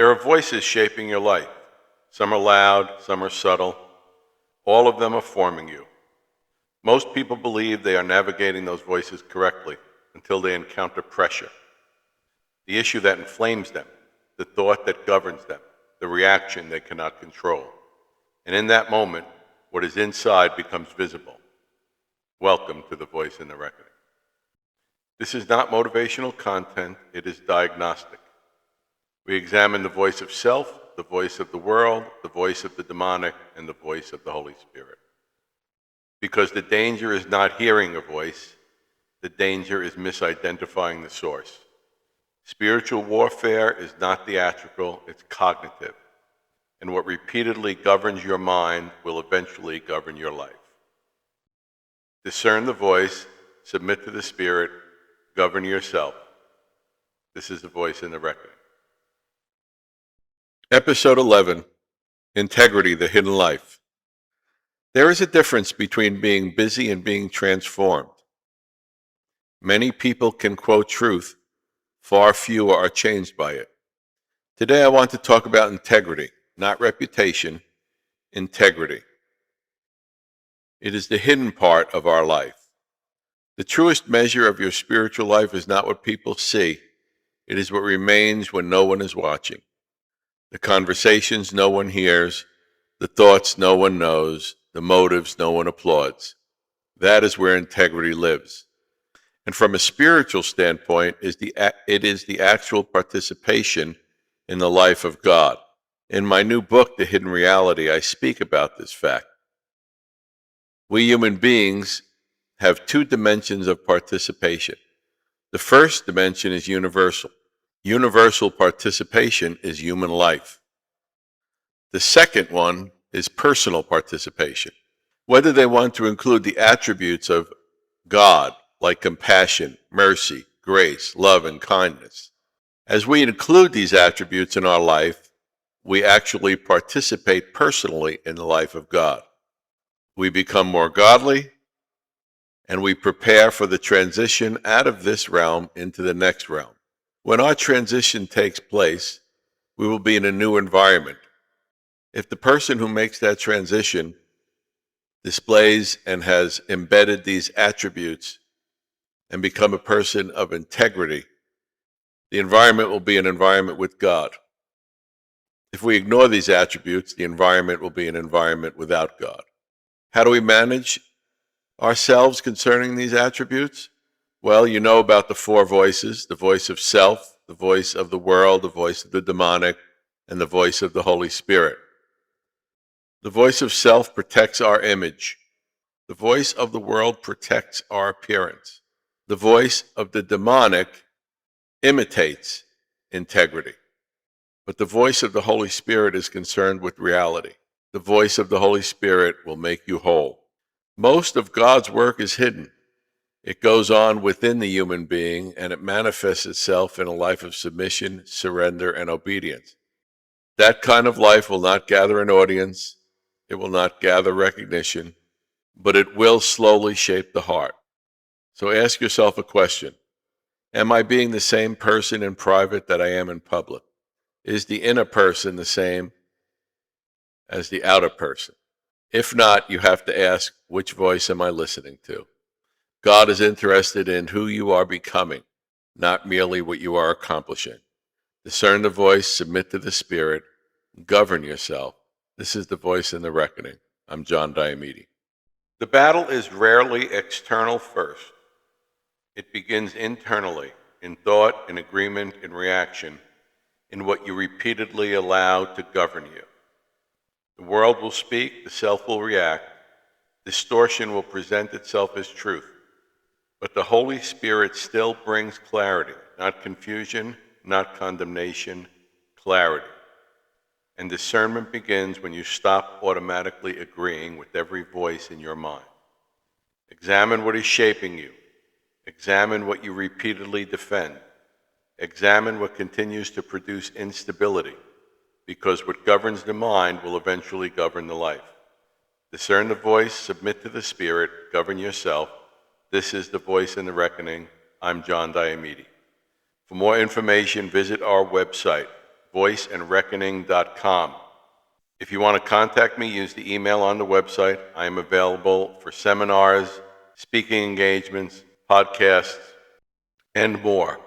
There are voices shaping your life. Some are loud, some are subtle. All of them are forming you. Most people believe they are navigating those voices correctly until they encounter pressure, the issue that inflames them, the thought that governs them, the reaction they cannot control. And in that moment, what is inside becomes visible. Welcome to The Voice in the Reckoning. This is not motivational content, it is diagnostic. We examine the voice of self, the voice of the world, the voice of the demonic, and the voice of the Holy Spirit. Because the danger is not hearing a voice, the danger is misidentifying the source. Spiritual warfare is not theatrical, it's cognitive. And what repeatedly governs your mind will eventually govern your life. Discern the voice, submit to the Spirit, govern yourself. This is The Voice in the Reckoning. Episode 11, Integrity, the Hidden Life. There is a difference between being busy and being transformed. Many people can quote truth, far fewer are changed by it. Today I want to talk about integrity, not reputation, integrity. It is the hidden part of our life. The truest measure of your spiritual life is not what people see, it is what remains when no one is watching. The conversations no one hears, the thoughts no one knows, the motives no one applauds. That is where integrity lives. And from a spiritual standpoint, it is the actual participation in the life of God. In my new book, The Hidden Reality, I speak about this fact. We human beings have two dimensions of participation. The first dimension is universal. Universal participation is human life. The second one is personal participation. Whether they want to include the attributes of God, like compassion, mercy, grace, love, and kindness. As we include these attributes in our life, we actually participate personally in the life of God. We become more godly, and we prepare for the transition out of this realm into the next realm. When our transition takes place, we will be in a new environment. If the person who makes that transition displays and has embedded these attributes and become a person of integrity, the environment will be an environment with God. If we ignore these attributes, the environment will be an environment without God. How do we manage ourselves concerning these attributes? Well, you know about the four voices: the voice of self, the voice of the world, the voice of the demonic, and the voice of the Holy Spirit. The voice of self protects our image. The voice of the world protects our appearance. The voice of the demonic imitates integrity. But the voice of the Holy Spirit is concerned with reality. The voice of the Holy Spirit will make you whole. Most of God's work is hidden. It goes on within the human being, and it manifests itself in a life of submission, surrender, and obedience. That kind of life will not gather an audience. It will not gather recognition, but it will slowly shape the heart. So ask yourself a question. Am I being the same person in private that I am in public? Is the inner person the same as the outer person? If not, you have to ask, which voice am I listening to? God is interested in who you are becoming, not merely what you are accomplishing. Discern the voice, submit to the Spirit, govern yourself. This is The Voice in the Reckoning. I'm John Diomede. The battle is rarely external first. It begins internally, in thought, in agreement, in reaction, in what you repeatedly allow to govern you. The world will speak, the self will react, distortion will present itself as truth. But the Holy Spirit still brings clarity, not confusion, not condemnation, clarity. And discernment begins when you stop automatically agreeing with every voice in your mind. Examine what is shaping you. Examine what you repeatedly defend. Examine what continues to produce instability, because what governs the mind will eventually govern the life. Discern the voice, submit to the Spirit, govern yourself. This is The Voice in the Reckoning. I'm John Diomede. For more information, visit our website, voiceandreckoning.com. If you want to contact me, use the email on the website. I am available for seminars, speaking engagements, podcasts, and more.